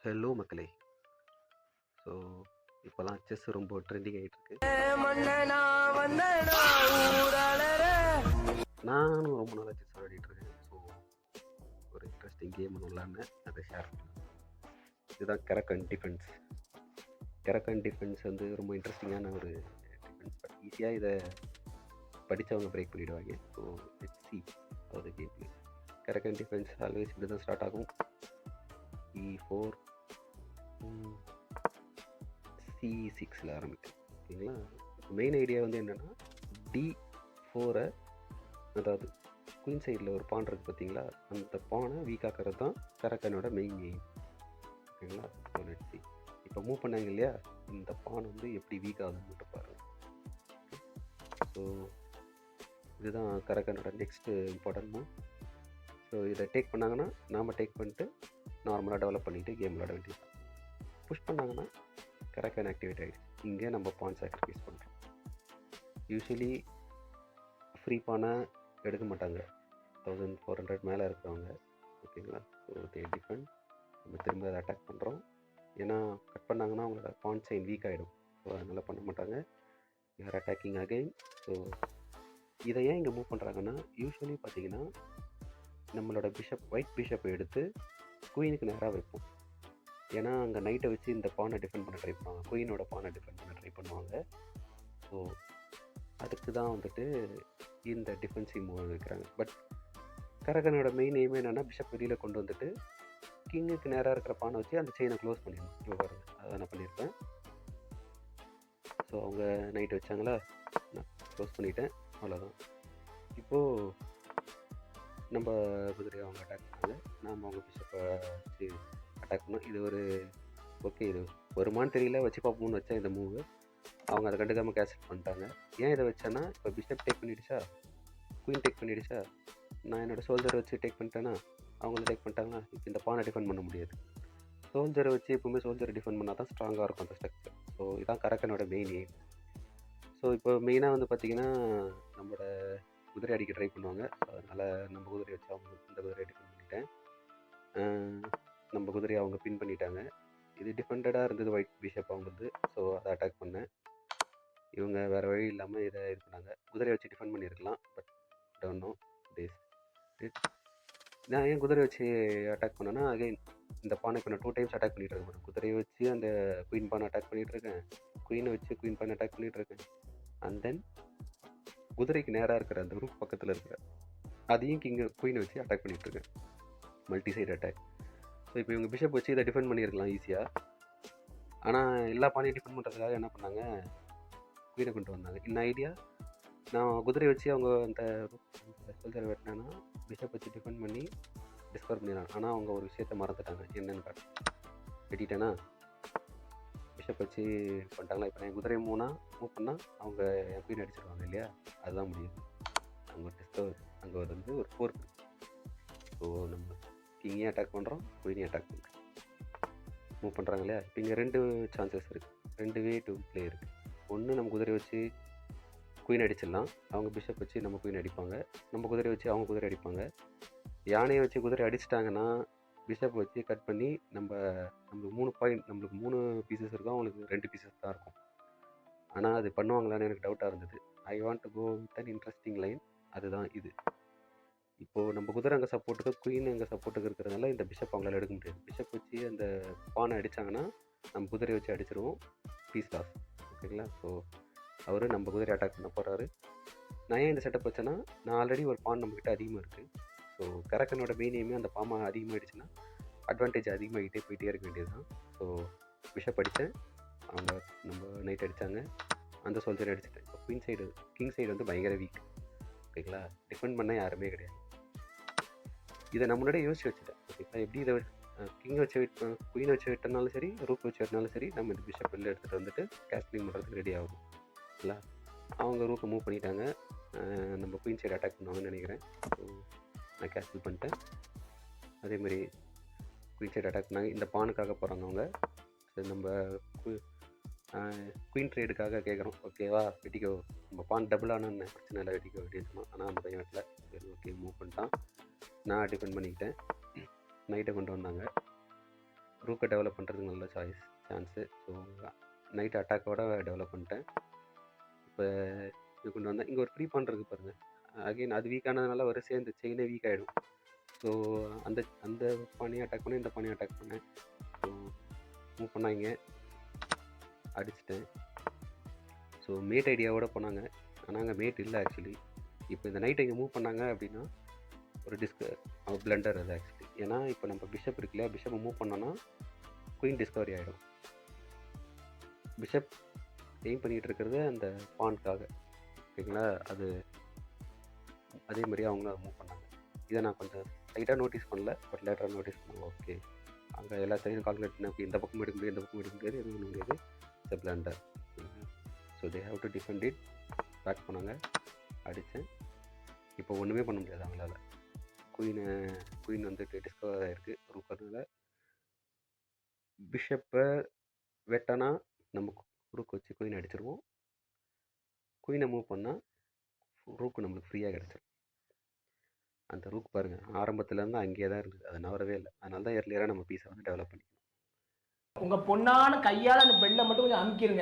Hello மக்களே. So இப்போலாம் chess ரொம்ப ட்ரெண்டிங் ஆகிட்டுருக்கு. நானும் ரொம்ப நாளாக செஸ் விளையாடிட்டுருக்கேன். ஸோ ஒரு இன்ட்ரெஸ்டிங் கேம் விளாட்னேன், அதை ஷேர் பண்ணேன். இதுதான் கரக்கன் டிஃபென்ஸ். கரக்கன் டிஃபென்ஸ் வந்து ரொம்ப இன்ட்ரெஸ்டிங்கான ஒரு டிஃபென்ஸ். பட் ஈஸியாக இதை படித்தவங்க பிரேக் பண்ணிவிடுவாங்க. So let's see how the game play. Caro Kann defence always இப்படி தான் ஸ்டார்ட் ஆகும். E4 C6ல் ஆரம்பிக்கும். ஓகேங்களா. மெயின் ஐடியா வந்து என்னென்னா D4, அதாவது குயின் சைடில் ஒரு பான் இருக்குது பார்த்தீங்களா, அந்த பானை வீக் ஆக்கிறது தான் கரக்கனோட மெயின் எய்ம். ஓகேங்களா. ஸோ லெட்ஸ் சீ. இப்போ மூவ் பண்ணாங்க இல்லையா, இந்த பான் வந்து எப்படி வீக் ஆகுதுன்னு மட்டும் பாருங்கள். ஸோ இதுதான் கரக்கனோட நெக்ஸ்ட்டு இம்பார்ட்டன்ட் மூவ். ஸோ இதை டேக் பண்ணாங்கன்னா நாம் டேக் பண்ணிட்டு நார்மலாக டெவலப் பண்ணிவிட்டு கேம் விளாட வேண்டியது. புஷ் பண்ணாங்கன்னா கரக்கன் ஆக்டிவேட் ஆகிடுச்சு. இங்கே நம்ம பான் சாக்ரிஃபைஸ் பண்ணுறோம். யூஸ்வலி ஃப்ரீ பானை எடுக்க மாட்டாங்க 1400 மேலே இருக்கிறவங்க. ஓகேங்களா. So they defend. நம்ம திரும்ப அதை அட்டாக் பண்ணுறோம். ஏன்னா கட் பண்ணாங்கன்னா அவங்களோட பான் சைன் வீக் ஆகிடும். ஸோ அதனால் பண்ண மாட்டாங்க. யார் அட்டாக்கிங் அகைன். ஸோ இதை ஏன் இங்கே மூவ் பண்ணுறாங்கன்னா, யூஸ்வலி பார்த்தீங்கன்னா நம்மளோட ஒயிட் பிஷப்பை எடுத்து குயினுக்கு நேராக வைப்போம். ஏன்னா அங்கே நைட்டை வச்சு இந்த பானை டிஃபெண்ட் பண்ண ட்ரை பண்ணுவாங்க, குயினோட பானை டிஃபெண்ட் பண்ண ட்ரை பண்ணுவாங்க. ஸோ அதுக்கு தான் வந்துட்டு இந்த டிஃபென்சிவ் மூவ் வைக்கிறாங்க. பட் கரகனோட மெயின் எய்மே என்னென்னா, பிஷப் வெளியில் கொண்டு வந்துட்டு கிங்குக்கு நேராக இருக்கிற பானை வச்சு அந்த செயினை க்ளோஸ் பண்ணிடணும். இப்போ பாருங்கள், அதை நான் பண்ணியிருப்பேன். ஸோ அவங்க நைட்டு வச்சாங்களா, நான் க்ளோஸ் பண்ணிட்டேன். அவ்வளோதான். இப்போது நம்ம குதிரையை அவங்க அட்டாக் பண்ணாங்க, நாம் அவங்க பிஷப்பை வச்சு அட்டாக் பண்ணோம். இது ஒரு ஓகே, இது வருமானு தெரியல, வச்சு பார்ப்போம்னு வச்சேன் இந்த மூவு. அவங்க அதை கண்டுக்காமல் கேன்சல் பண்ணிட்டாங்க. ஏன் இதை வச்சேன்னா, இப்போ பிஷப் டேக் பண்ணிடுச்சா, குயின் டேக் பண்ணிடுச்சா, நான் என்னோடய சோல்ஜரை வச்சு டேக் பண்ணிட்டேன்னா அவங்களும் டேக் பண்ணிட்டாங்கன்னா இப்போ இந்த பானை டிஃபெண்ட் பண்ண முடியாது. சோல்ஜரை வச்சு எப்பவுமே சோல்ஜரை டிஃபெண்ட் பண்ணால் தான் ஸ்ட்ராங்காக இருக்கும் அந்த ஸ்ட்ரக்சர். ஸோ இதான் கரக்கனோட மெயின் எய்ம். ஸோ இப்போ மெயினாக வந்து பார்த்திங்கன்னா நம்மளோட குதிரை அடிக்க ட்ரை பண்ணுவாங்க. அதனால் நம்ம குதிரையை வச்சு அவங்க இந்த குதிரையை டிஃபெண்ட் பண்ணிட்டேன். நம்ம குதிரையை அவங்க பின் பண்ணிட்டாங்க. இது டிஃபெண்டடாக இருந்தது ஒயிட் பிஷப் அவங்களுக்கு. ஸோ அதை அட்டாக் பண்ணேன். இவங்க வேறு வழி இல்லாமல் இதை இது பண்ணாங்க. குதிரையை வச்சு டிஃபெண்ட் பண்ணியிருக்கலாம், பட் டோன்ட் நோ திஸ். நான் ஏன் குதிரை வச்சு அட்டாக் பண்ணேன்னா, அகைன் இந்த பானை இப்போ நான் 2 டைம்ஸ் அட்டாக் பண்ணிகிட்டு இருக்கேன். குதிரையை வச்சு அந்த குயின் பானை அட்டாக் பண்ணிகிட்டு இருக்கேன், குயினை வச்சு குயின் பானை அட்டாக் பண்ணிகிட்டு இருக்கேன். அண்ட் தென் குதிரைக்கு நேராக இருக்கிற அந்த ரூப் பக்கத்தில் இருக்கிற அதையும் குயினை வச்சு அட்டாக் பண்ணிகிட்டு இருக்கேன். Multi side attack. ஸோ இப்போ இவங்க பிஷப் வச்சு இதை டிஃபெண்ட் பண்ணியிருக்கலாம் ஈஸியாக. ஆனால் எல்லா பானையும் டிஃபெண்ட் பண்ணுறதுக்காக என்ன பண்ணாங்க, குயினை கொண்டு வந்தாங்க. இன்னும் ஐடியா, நான் குதிரை வச்சு அவங்க அந்த சோல்ஜரை வெட்டினேன்னா பிஷப் வச்சு டிஃபெண்ட் பண்ணி டிஸ்கவர் பண்ணிடுறாங்க. ஆனால் அவங்க ஒரு விஷயத்தை மறந்துட்டாங்க. என்னென்னு காட்டு வெட்டிட்டேன்னா பிஷப் வச்சு பண்ணிட்டாங்களா. இப்போ என் குதிரை மூவ் பண்ணால் அவங்க என் குயின் அடிச்சிருவாங்க இல்லையா, அதுதான் முடியும். அவங்க டிஸ்கவர் அங்கே வந்து ஒரு ஃபோர்க். ஸோ நம்ம கிங்கையும் அட்டாக் பண்ணுறோம், குயினையும் அட்டாக் பண்ணுறோம். மூவ் பண்ணுறாங்க இல்லையா. இப்போ இங்கே 2 சான்சஸ் இருக்குது, 2 வே டு ப்ளே இருக்குது. ஒன்று நம்ம குதிரை வச்சு குயின் அடிச்சிடலாம், அவங்க பிஷப் வச்சு நம்ம குயின் அடிப்பாங்க. நம்ம குதிரை வச்சு அவங்க குதிரை அடிப்பாங்க. யானையை வச்சு குதிரை அடிச்சிட்டாங்கன்னா பிஷப் வச்சு கட் பண்ணி நம்மளுக்கு 3 பாயிண்ட், நம்மளுக்கு 3 பீசஸ் இருக்கும், அவங்களுக்கு 2 பீசஸ் தான் இருக்கும். ஆனால் அது பண்ணுவாங்களான்னு எனக்கு டவுட்டாக இருந்தது. I want to go with an interesting line. அதுதான் இது. இப்போது நம்ம குதிரை அங்கே சப்போர்ட்டுக்கு, குயின் அங்கே சப்போர்ட்டுக்கு இருக்கிறதுனால இந்த பிஷப் அவங்களால எடுக்க முடியாது. பிஷப் வச்சு அந்த பானை அடித்தாங்கன்னா நம்ம குதிரையை வச்சு அடிச்சிருவோம், பீஸ் லாஸ். ஓகேங்களா. ஸோ அவர் நம்ம குதிரை அட்டாக் பண்ண போகிறாரு. நான் ஏன் இந்த செட்டப் வச்சேன்னா, நான் ஆல்ரெடி ஒரு பான் நம்மக்கிட்ட அதிகமாக இருக்குது. ஸோ கரக்கனோட மெயின் எய்மே அந்த பாமா அதிகமாகிடுச்சுன்னா அட்வான்டேஜ் அதிகமாகிட்டே போயிட்டே இருக்க வேண்டியது தான். ஸோ பிஷப் அடித்தேன், அவங்க நம்ம நைட் அடித்தாங்க, அந்த சோல்ஜர் அடிச்சிட்டேன். இப்போ குயின் சைடு, கிங் சைடு வந்து பயங்கர வீக். ஓகேங்களா. டிஃபெண்ட் பண்ண யாருமே கிடையாது. இதை நான் முன்னாடியே யோசிச்சு வச்சுட்டேன். ஓகேங்களா. எப்படி இதை கிங்கை வச்சு குயினை வச்சு விட்டனாலும் சரி, ரூப் வச்சு விட்டனாலும் சரி, நம்ம இந்த பிஷப் வெளில எடுத்துகிட்டு வந்துட்டு கேஸ்லிங் பண்ணுறதுக்கு ரெடி ஆகும். இல்லை, அவங்க ரூப்பை மூவ் பண்ணிட்டாங்க. நம்ம குயின் சைடு அட்டாக் பண்ணுவாங்கன்னு நினைக்கிறேன். ஸோ நான் கேன்சல் பண்ணிட்டேன். அதேமாதிரி குயின் சைடு அட்டாக் பண்ணாங்க. இந்த பானுக்காக போகிறாங்க அவங்க. சரி, நம்ம குயின் ட்ரேடுக்காக கேட்குறோம். ஓகேவா, வெட்டிக்கோ, நம்ம பான் டபுள் ஆனால் என்ன பிரச்சனை இல்லை, வெட்டிக்கோ அப்படின்னு சொன்னோம். ஆனால் அந்த பையன் வெட்டல. சரி, ஓகே, மூவ் பண்ணிட்டான். நான் டிஃபெண்ட் பண்ணிக்கிட்டேன். நைட்டை கொண்டு வந்தாங்க. ரூக்கை டெவலப் பண்ணுறதுக்கு நல்ல சான்ஸு. ஸோ நைட் அட்டாக்கோட டெவலப் பண்ணிட்டேன். இப்போ இது கொண்டு வந்தேன். இங்கே ஒரு ப்ரீ பான் இருக்குது பாருங்கள். அகைன் அது வீக் ஆனதுனால வரிசையாக இந்த செயினே வீக் ஆகிடும். ஸோ அந்த அந்த பானையை அட்டாக் பண்ணேன், இந்த பானையை அட்டாக் பண்ணேன். ஸோ மூவ் பண்ணாங்க, அடிச்சிட்டேன். ஸோ மேட் ஐடியாவோட போனாங்க, ஆனால் அங்கே மேட் இல்லை ஆக்சுவலி. இப்போ இந்த நைட் இங்கே மூவ் பண்ணாங்க அப்படின்னா ஒரு பிளண்டர் அது ஆக்சுவலி. ஏன்னா இப்போ நம்ம பிஷப் இருக்கு இல்லையா, பிஷப்பை மூவ் பண்ணோன்னா குயின் டிஸ்கவரி ஆகிடும். பிஷப் எய்ம் பண்ணிகிட்டு இருக்கிறது அந்த பான்காக, ஓகேங்களா. அது அதே மாதிரி அவங்க மூவ் பண்ணாங்க. இதை நான் கொஞ்சம் லைட்டாக நோட்டீஸ் பண்ணல, பட் லேட்டராக நோட்டீஸ் பண்ணுவோம். ஓகே, அங்கே எல்லா சைடும் கால்குலேட் பண்ண இந்த பக்கம் எடுக்க முடியாது, இந்த பக்கம் எடுக்க முடியாது, எதுவும் பண்ண முடியாது. It's blunder. So they have to defend it. Back பண்ணாங்க, அடித்தேன். இப்போ ஒன்றுமே பண்ண முடியாது அவங்களால. குயின் வந்துட்டு டிஸ்கவர் ஆகிருக்கு ரூக்கர்னால. பிஷப்பை வெட்டனா நம்ம ரூக் வச்சு குயின் அடிச்சிருவோம். குயினை மூவ் பண்ணால் ரூக்கு நம்மளுக்கு ஃப்ரீயாக கிடச்சிரும். அந்த ரூக் பாருங்கள், ஆரம்பத்துலேருந்து அங்கேயே தான் இருக்குது, அது நவரவே இல்லை. அதனால தான் எர்லியராக நம்ம பீஸை வந்து டெவலப் பண்ணிக்கணும். உங்கள் பொண்ணான கையால் அந்த பெல்லை மட்டும் கொஞ்சம் அமுக்கிடுங்க.